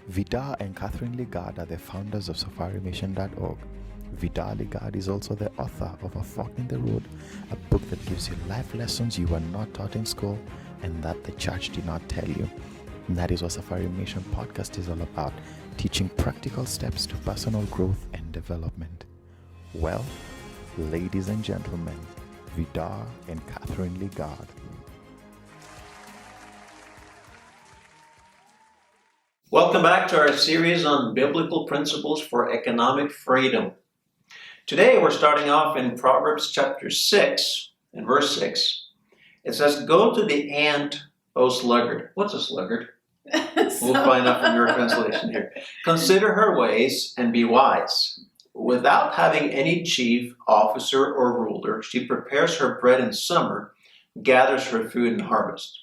Vidar and Catherine Legard are the founders of SafariMission.org. Vidar Legard is also the author of A Fork in the Road, a book that gives you life lessons you were not taught in school and that the church did not tell you. And that is what Safari Mission Podcast is all about, teaching practical steps to personal growth and development. Well, ladies and gentlemen, Vidar and Catherine Legard. Welcome back to our series on biblical principles for economic freedom. Today we're starting off in Proverbs chapter 6 and verse 6. It says, "Go to the ant, O sluggard." What's a sluggard? We'll find out from your translation here. "Consider her ways and be wise. Without having any chief, officer, or ruler, she prepares her bread in summer, gathers her food in harvest.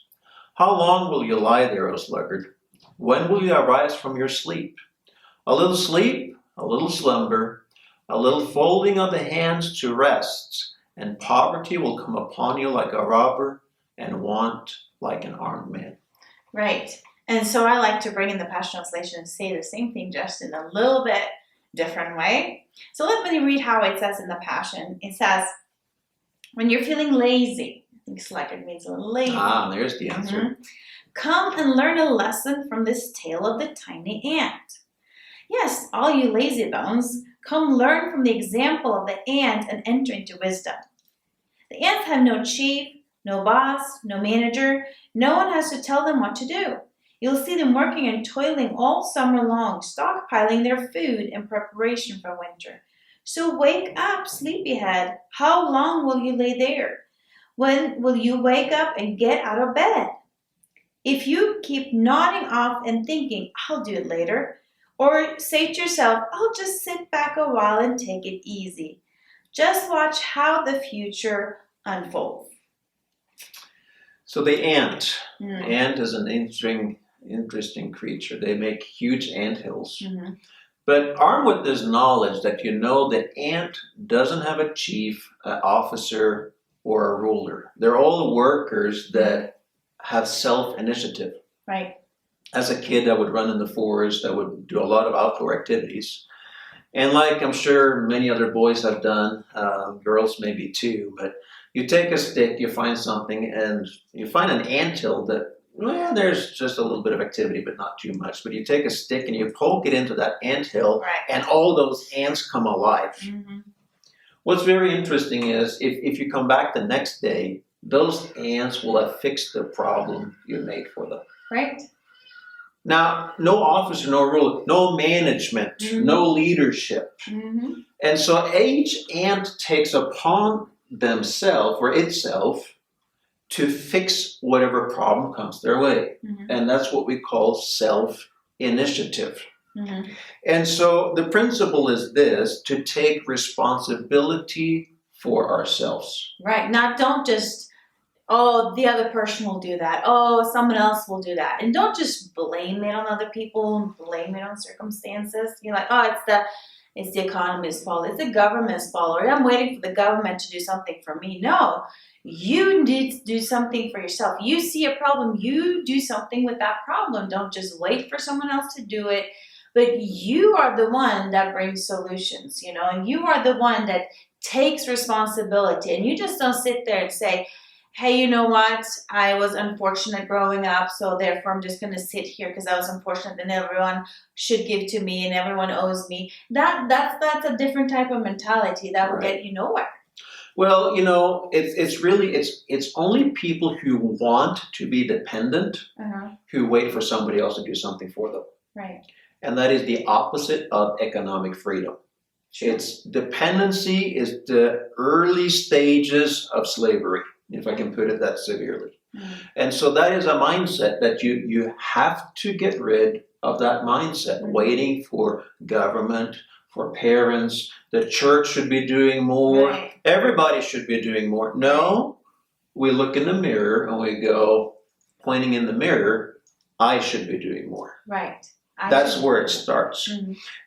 How long will you lie there, O sluggard? When will you arise from your sleep? A little sleep, a little slumber, a little folding of the hands to rest, and poverty will come upon you like a robber, and want like an armed man." Right. And so I like to bring in the Passion Translation and say the same thing just in a little bit different way. So let me read how it says in the Passion. It says, when you're feeling lazy, I think sluggard means a little lazy. There's the answer. Come and learn a lesson from this tale of the tiny ant. Yes, all you lazy bones, come learn from the example of the ant and enter into wisdom. The ants have no chief, no boss, no manager. No one has to tell them what to do. You'll see them working and toiling all summer long, stockpiling their food in preparation for winter. So wake up, sleepyhead. How long will you lay there? When will you wake up and get out of bed? If you keep nodding off and thinking, "I'll do it later," or say to yourself, "I'll just sit back a while and take it easy," just watch how the future unfolds. So the ant. Ant is an interesting creature. They make huge anthills. But armed with this knowledge that you know that ant doesn't have a chief, an officer, or a ruler. They're all workers that have self-initiative. Right. As a kid, I would run in the forest. I would do a lot of outdoor activities. And like I'm sure many other boys have done, girls maybe too, but you take a stick, you find something, and you find an anthill that, well, there's just a little bit of activity, but not too much. But you take a stick and you poke it into that anthill, and all those ants come alive. What's very interesting is if you come back the next day, those ants will have fixed the problem you made for them. Right. Now, no officer, no ruler, no management, no leadership. And so each ant takes upon themselves or itself to fix whatever problem comes their way. And that's what we call self-initiative. And so the principle is this, to take responsibility for ourselves. Right. Not don't just, oh, the other person will do that. Oh, someone else will do that. And don't just blame it on other people and blame it on circumstances. You're like, oh, it's the economy's fault. It's the government's fault. Or I'm waiting for the government to do something for me. No, you need to do something for yourself. You see a problem, you do something with that problem. Don't just wait for someone else to do it. But you are the one that brings solutions, and you are the one that takes responsibility. And you just don't sit there and say, hey, you know what? I was unfortunate growing up, so therefore I'm just going to sit here because I was unfortunate and everyone should give to me and everyone owes me. That's a different type of mentality that will get you nowhere. Well, it's only people who want to be dependent who wait for somebody else to do something for them. Right. And that is the opposite of economic freedom. It's dependency is the early stages of slavery, if I can put it that severely. And so that is a mindset that you have to get rid of that mindset, waiting for government, for parents, the church should be doing more, everybody should be doing more. No, we look in the mirror and we go, pointing in the mirror, I should be doing more. Right. That's where it starts.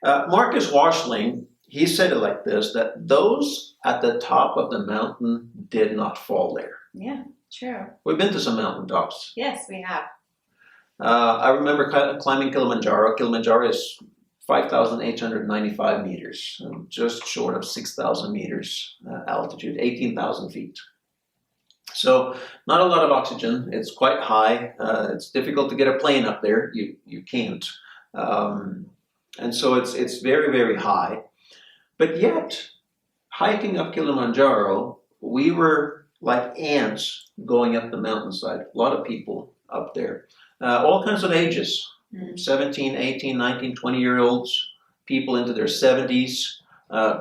Marcus Washling, he said it like this, that those at the top of the mountain did not fall there. Yeah, true. We've been to some mountaintops. Yes, we have. I remember climbing Kilimanjaro. Kilimanjaro is 5,895 meters, just short of 6,000 meters altitude, 18,000 feet. So not a lot of oxygen. It's quite high. It's difficult to get a plane up there. You can't. And so it's very, very high. But yet, hiking up Kilimanjaro, we were like ants going up the mountainside. A lot of people up there. All kinds of ages. 17, 18, 19, 20-year-olds, people into their 70s,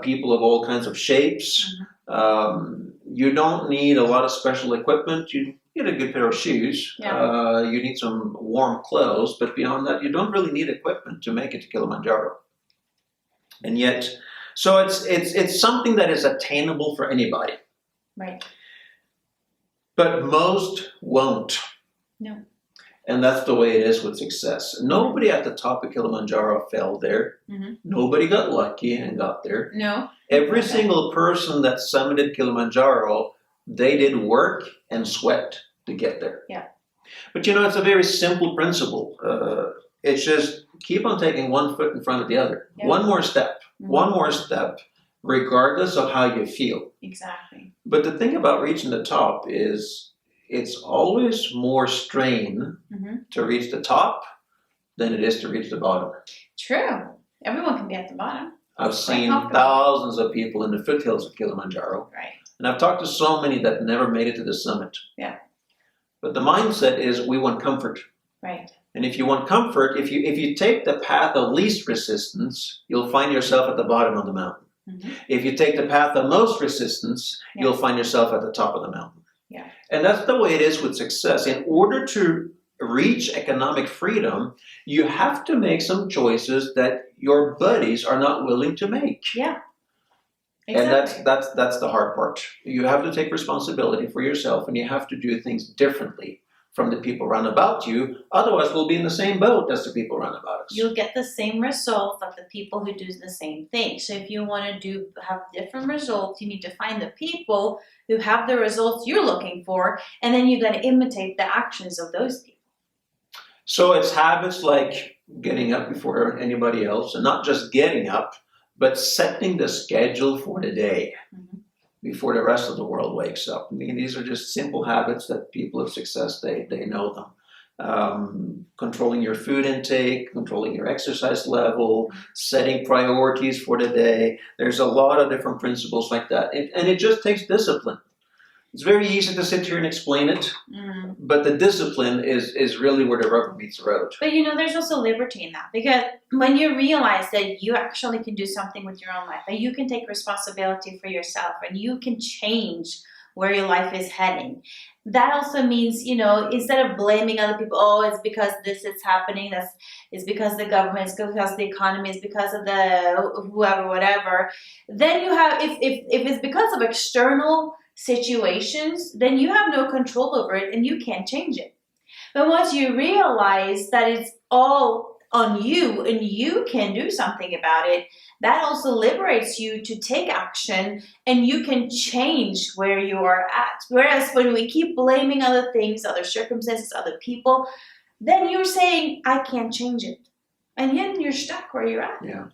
people of all kinds of shapes. You don't need a lot of special equipment. You need a good pair of shoes. Yeah. You need some warm clothes, but beyond that, you don't really need equipment to make it to Kilimanjaro. And yet, so it's something that is attainable for anybody. Right. But most won't. No. And that's the way it is with success. Nobody at the top of Kilimanjaro fell there. Nobody got lucky and got there. No. Every single person that summited Kilimanjaro, they did work and sweat to get there. Yeah. But it's a very simple principle. It's just keep on taking one foot in front of the other. Yeah. One more step. One more step, regardless of how you feel. Exactly. But the thing about reaching the top is it's always more strain to reach the top than it is to reach the bottom. True. Everyone can be at the bottom. I've seen thousands of people in the foothills of Kilimanjaro. Right. And I've talked to so many that never made it to the summit. Yeah. But the mindset is we want comfort. Right. And if you want comfort, if you take the path of least resistance, you'll find yourself at the bottom of the mountain. If you take the path of most resistance, you'll find yourself at the top of the mountain. Yeah. And that's the way it is with success. In order to reach economic freedom, you have to make some choices that your buddies are not willing to make. Yeah. Exactly. And that's the hard part. You have to take responsibility for yourself, and you have to do things differently from the people around about you. Otherwise, we'll be in the same boat as the people around about us. You'll get the same results of the people who do the same thing. So if you want to have different results, you need to find the people who have the results you're looking for, and then you got to imitate the actions of those people. So it's habits like getting up before anybody else, and not just getting up, but setting the schedule for the day before the rest of the world wakes up. I mean, these are just simple habits that people of success, they know them. Controlling your food intake, controlling your exercise level, setting priorities for the day. There's a lot of different principles like that. And it just takes discipline. It's very easy to sit here and explain it, but the discipline is really where the rubber meets the road. But there's also liberty in that, because when you realize that you actually can do something with your own life, that you can take responsibility for yourself, and you can change where your life is heading. That also means, instead of blaming other people, it's because this is happening, it's because the government, it's because the economy, it's because of the whoever, whatever. Then you have, if it's because of external situations, then you have no control over it and you can't change it. But once you realize that it's all on you and you can do something about it, that also liberates you to take action, and you can change where you are at. Whereas when we keep blaming other things, other circumstances, other people, then you're saying, I can't change it. And then you're stuck where you're at. Yeah.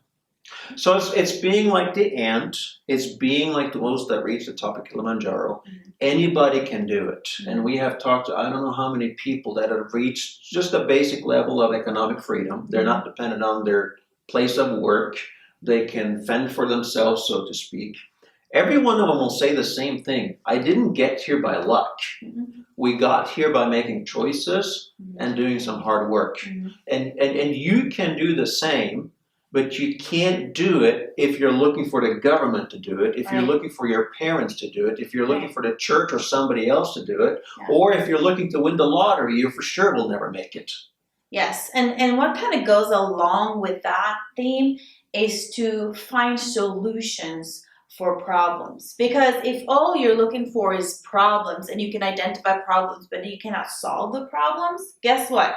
So it's being like the ant. It's being like those that reach the top of Kilimanjaro. Anybody can do it. And we have talked to I don't know how many people that have reached just a basic level of economic freedom. They're not dependent on their place of work. They can fend for themselves, so to speak. Every one of them will say the same thing. I didn't get here by luck. We got here by making choices and doing some hard work. And you can do the same. But you can't do it if you're looking for the government to do it, if you're looking for your parents to do it, if you're looking for the church or somebody else to do it, or if you're looking to win the lottery, you for sure will never make it. Yes, and what kind of goes along with that theme is to find solutions for problems. Because if all you're looking for is problems, and you can identify problems, but you cannot solve the problems, guess what?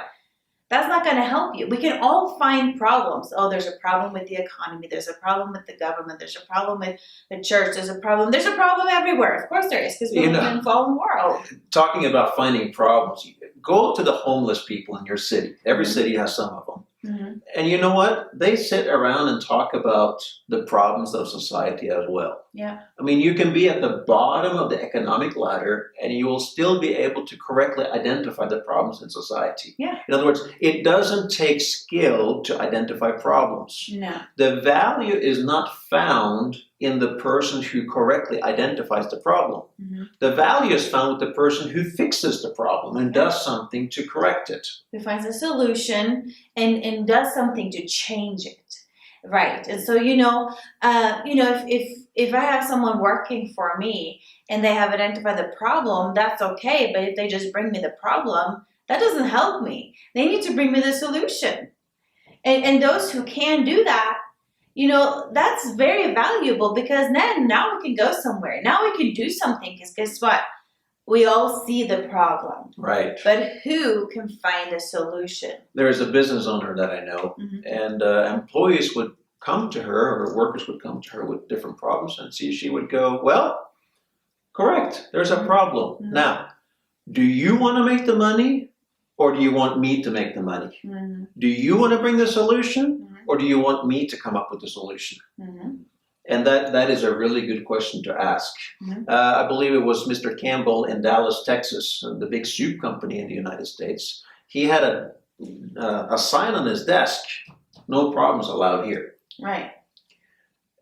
That's not going to help you. We can all find problems. Oh, there's a problem with the economy. There's a problem with the government. There's a problem with the church. There's a problem. There's a problem everywhere. Of course there is, because we live in a fallen world. Talking about finding problems, go to the homeless people in your city. Every city has some of them. Mm-hmm. And you know what? They sit around and talk about the problems of society as well. Yeah. I mean, you can be at the bottom of the economic ladder and you will still be able to correctly identify the problems in society. Yeah. In other words, it doesn't take skill to identify problems. No. The value is not found in the person who correctly identifies the problem. Mm-hmm. The value is found with the person who fixes the problem and does something to correct it. Who finds a solution and does something to change it. Right. And so, if I have someone working for me and they have identified the problem, that's okay. But if they just bring me the problem, that doesn't help me. They need to bring me the solution. And those who can do that, that's very valuable, because then now we can go somewhere. Now we can do something, because guess what? We all see the problem. Right. But who can find a solution? There is a business owner that I know, Mm-hmm. and employees would come to her, or workers would come to her with different problems, and she would go, well, correct, there's a problem. Mm-hmm. Now, do you want to make the money, or do you want me to make the money? Mm-hmm. Do you want to bring the solution, Mm-hmm. or do you want me to come up with the solution? Mm-hmm. And that is a really good question to ask. Mm-hmm. I believe it was Mr. Campbell in Dallas, Texas, the big soup company in the United States. He had a sign on his desk, no problems allowed here. Right.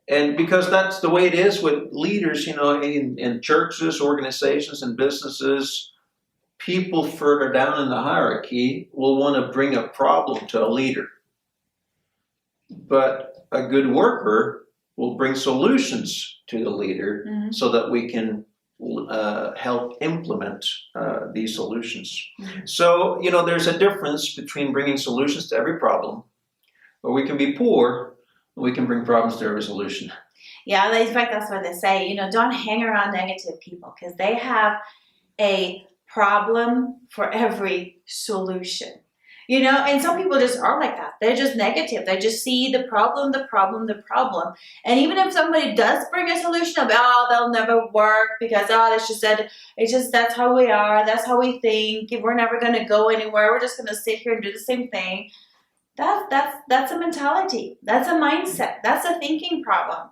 And because that's the way it is with leaders, in churches, organizations, and businesses, people further down in the hierarchy will want to bring a problem to a leader. But a good worker will bring solutions to the leader, Mm-hmm. so that we can help implement these solutions. Mm-hmm. So, there's a difference between bringing solutions to every problem, or we can be poor, we can bring problems to every solution. Yeah, in fact, that's what they say. Don't hang around negative people, because they have a problem for every solution. And some people just are like that. They're just negative. They just see the problem, the problem, the problem. And even if somebody does bring a solution of, they'll never work because, that's how we are. That's how we think. We're never going to go anywhere. We're just going to sit here and do the same thing. That's a mentality. That's a mindset. That's a thinking problem.